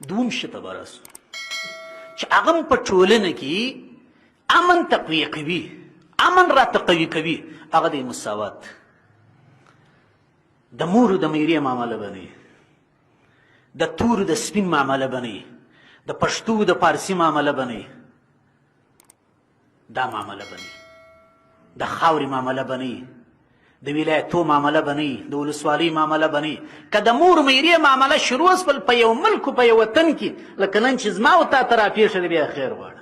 دوم شي ته به راسو چې هغه هم په ټولنه کې امن تقویه کوي، امن را تقوی کوي، هغه د مساوات. د مور د میرې معامله بني، د تور د سپین معامله بني، د پښتو د پارسی معامله بني، دا معامله بني، د خاورې معامله بني، د ولایتو معامله بني، د ولسوالۍ معامله بني. که د مور میرې معامله شروع شول په یو ملک په یو وطن کې، لکه نن چې زما او تا ته راپېښه ده، بیا خیر غواړه،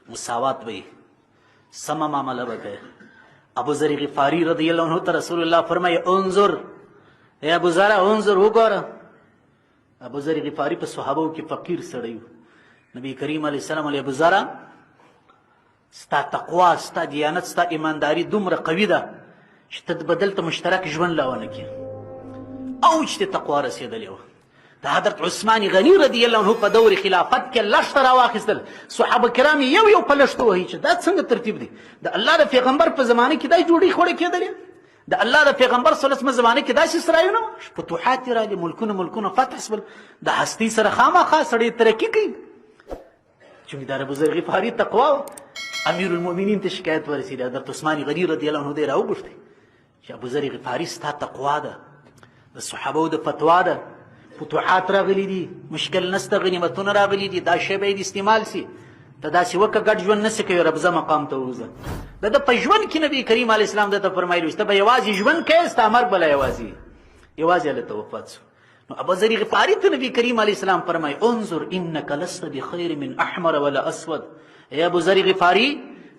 مساوات به وي، سمه معامله به کوي. ابو ذر غفاري رضی الله عنه ته رسول الله فرمایي انظر ای ابو ذر، انظر وګوره. ابو ذر غفاري په صحابو کې فقیر سړی و. نبی کریم علیه السلام علیه ابو ذر، ستا تقوا، ستا دیانت، ستا ایمانداري دومره قوي ده چې ته بدل ته مشترک ژوند لا ونه کړې. اوج ته تقوا رسېدلې وه. د حضرت عثمان غني رضی الله عنه په دور خلافت کې لښته راواخیستل. صحابه کرام یو یو په لښتو وهي چې دا څنګه ترتیب دی؟ د الله د پیغمبر په زمانه کې دا جوړې خوړې کېدلې؟ د الله د پیغمبر صلی الله علیه وسلم زمانه کې داسې سرایونه وو، فتوحات یې راغلي، ملکونه فتح شول. د هستۍ سره خامخا سړی ترقي کوي. چونکې د ابو ذر غفاري تقوا وه. امیر المؤمنین ته شکایت ورسېد، حضرت عثمان غني رضی الله عنه دی راوغوښتی چې ابو ذر غفاري ستا تقوا ده، د صحابو د فتوا ده، فتوحات راغلي دي، مشکل نسته، غنیمتونه راغلي دي، دا شی باید استعمال سي. ته داسې وکړه ګډ ژوند نسې کوې، ربزه مقام ته ووځه. د ده په ژوند کې نبي کریم علیه السلام ده ته فرمایلي چې ته به یوازې ژوند کوې، ستا مرګ به لا یوازې هلته وفات شو. نو ابو ذر غفاري ته نبي کریم علیه السلام فرمایي انظر انک لست بخیر من احمر ولا اسود. ای ابو ذر غفاري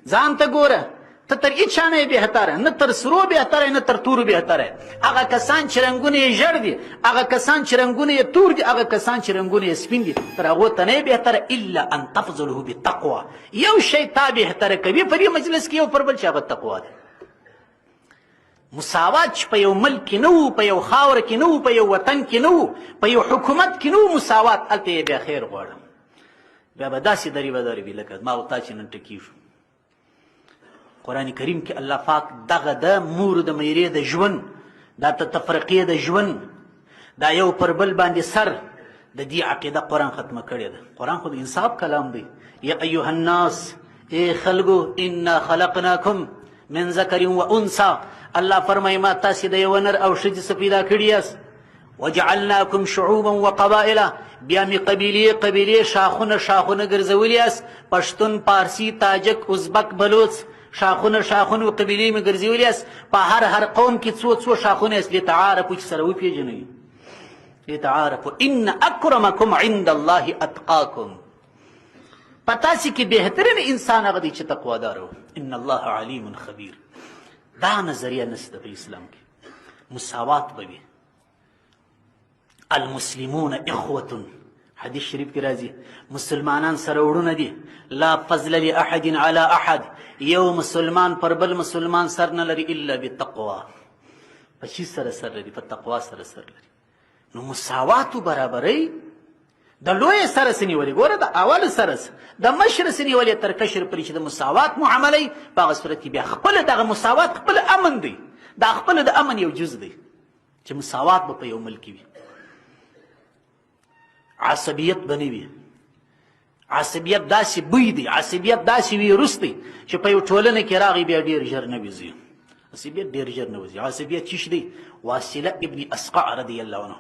ځان ته ګوره، ته تر هیچا نه یې بهتره، نه تر سرو بهتره، نه تر تورو بهتره. هغه کسان چې رنګونه یې ژړ دي، هغه کسان چې رنګونه یې تور دي، هغه کسان چې رنګونه یې سپین دي، تر هغو ته نه یې بهتره الا ان تفضله بالتقوا. یو شی تا بهتره کوي په دې مجلس کې یو پر بل، چې هغه تقوا ده. مساوات چې په یو ملک کې نه وو، په یو خاوره کې نه وو، په یو وطن کې نه وو، په یو حکومت کې نه وو مساوات، هلته یې بیا خیر غواړم. بیا به داسې دریبدارې وي لکه ما او تا چې نن ټکېږو. قرآن کریم کې الله پاک دغه د مور د میرې د ژوند، دا تفرقې د ژوند، دا یو پر بل باندې سر، د دې عقیده قرآن ختمه کړې ده. قرآن خو د انصاف کلام دی. یا ایها الناس، ای خلکو، انا خلقناکم من ذکر و انثى. الله فرمایي ما تاسې د یو نر او ښځې څخه پیدا کړي یاست. وجعلناکم شعوبا وقبائل، بیا مې قبیلې شاخونه ګرځولي یاست. پښتون، پارسي، تاجک، ازبک، بلوچ، شاخونه و قبیلې مې ګرځولي یاست. په هر قوم کې څو شاخونه یاست. لتعارفوا، چې سره وپېژنئ. لتعارفوا ان اکرمکم عند الله اتقاکم. په تاسې کې بهترین انسان هغه دی چې تقوادار و. ان الله علیم خبیر. دا نظریه نشته په اسلام کې. مساوات به وي. المسلمون اخوة، حدیث شریف کې راځي مسلمانان سره وړونه دي. لا فضل لاحد على احد، یو مسلمان پر بل مسلمان سر نه لري الا بالتقوا. په چی سره سر لري؟ په تقوا سره سر لري. نو مساوات و برابرۍ د لوی سره سنیولې، ګوره د اول سره د مشر سنیولې تر کشر پورې چې د مساوات معامله په هغه صورت کې بیا خپل دغه مساوات خپل امن دی. دا خپل د امن یو جز دی چې مساوات به په یو ملک وي. عصبیت به نه وي. عصبیت داسې بوی دی، عصبیت داسې ویروس دی چې په یو ټولنه کې راغی بیا ډېر ژر نه وځي. عصبیت ډېر ژر نه وځي. عصبیت چی دی؟ واصله ابن اسقع رضی الله عنه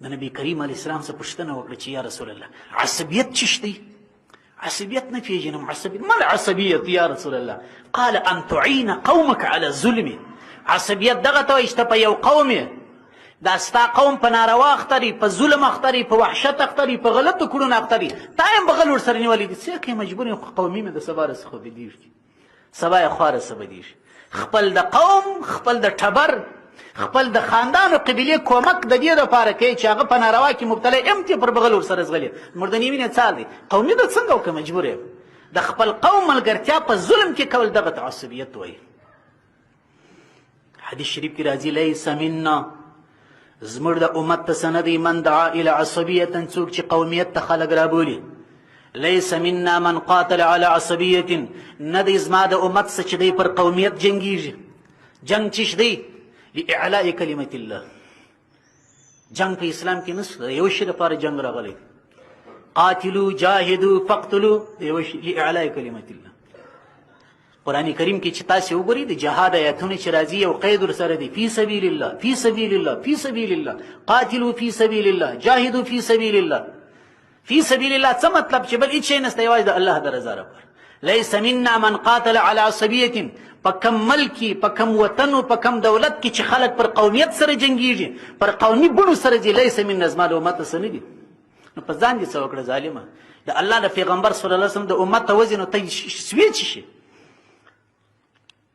د نبی کریم علیه السلام څخه پوښتنه وکړه چې یا رسول الله عصبیت چی دی؟ عصبیت نه پیژنم. عصبیت ما العصبیت یا رسول الله؟ قال ان تعین قومك على الظلم. عصبیت دغه ته وایي چې ته په یو قوم، دا ستا قوم په ناروا اختري، په ظلم اختري، په وحشت اختري، په غلطو کړنو اختري، تا هم بغل ورسره نیولي دي. څه کوې مجبور یم، قومي مې د سبا رڅخه بدېږي، سبا یې خوا رڅه بدېږي. خپل د قوم، خپل د ټبر، خپل د خاندان او قبیلې کومک د دې دپاره کوي چې هغه په ناروا کې مبتلا یم، ته پر بغل ورسره ځغلي. مردني وینې څال دی. قومي ده څنګه وکړه؟ مجبور یم. د خپل قوم ملګرتیا په ظلم کې کول دغه ته عصبیت وایي. حدیث شریف کې راځي لیس منا، زموږ د امت ته څه نه دی، من دعا الى عصبیة، څوک چې قومیت ته خلک رابولي. لیس منا من قاتل على عصبیة، نه دی زما د امت څه چې دی پر قومیت جنګیږي. جنګ چیش دی؟ لاعلاء کلمة الله. جنګ په اسلام کې نشته. یو شي لپاره جنګ راغلی، قاتلوا جاهدوا فاقتلوا لاعلاء کلمت الله. قرآن کریم کې چې تاسې وګورئ د جهاد آیاتونه چې راځي یو قید ورسره دی، فی سبیل الله فی سبیل الله فی سبیل الله، قاتلوا فی سبیل الله، جاهدوا فی سبیل الله. فی سبیل الله څه مطلب چې بل هیڅ شی نشته، یوازې د الله د رضا لپاره. لیس منا من قاتل على عصبیة، په کم ملک په کم وطن او په کم دولت کې چې خلک پر قومیت سره جنګیږي، پر قومي بڼو سره ځي، لیس منا زما د امت څه نه دي. نو په ځان دې څه وکړه ظالمه، د الله د پیغمبر صلی الله علیه وسلم د امت ته وځي نو ته سویچ شي.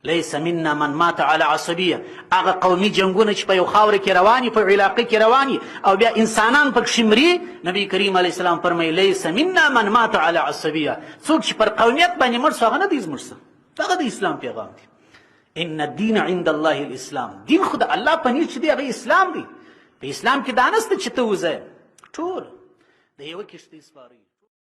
لیس منا من مات على عصبیه، هغه قومي جنګونه چې په یو خاوره کې رواني، په علاقه کې رواني او بیا انسانان پکښې مري. نبی کریم علیه السلام فرمایي لیس منا من مات على عصبیه، څوک چې پر قومیت باندې مړ شو هغه نه دی زموږ څه. هغه د اسلام پیغام دی. ان الدین عند الله الاسلام، دین خو د الله په نزد چې دی هغه اسلام دی. په اسلام کې دا نشته چې ته وځې ټول د یوه کښتۍ سپاره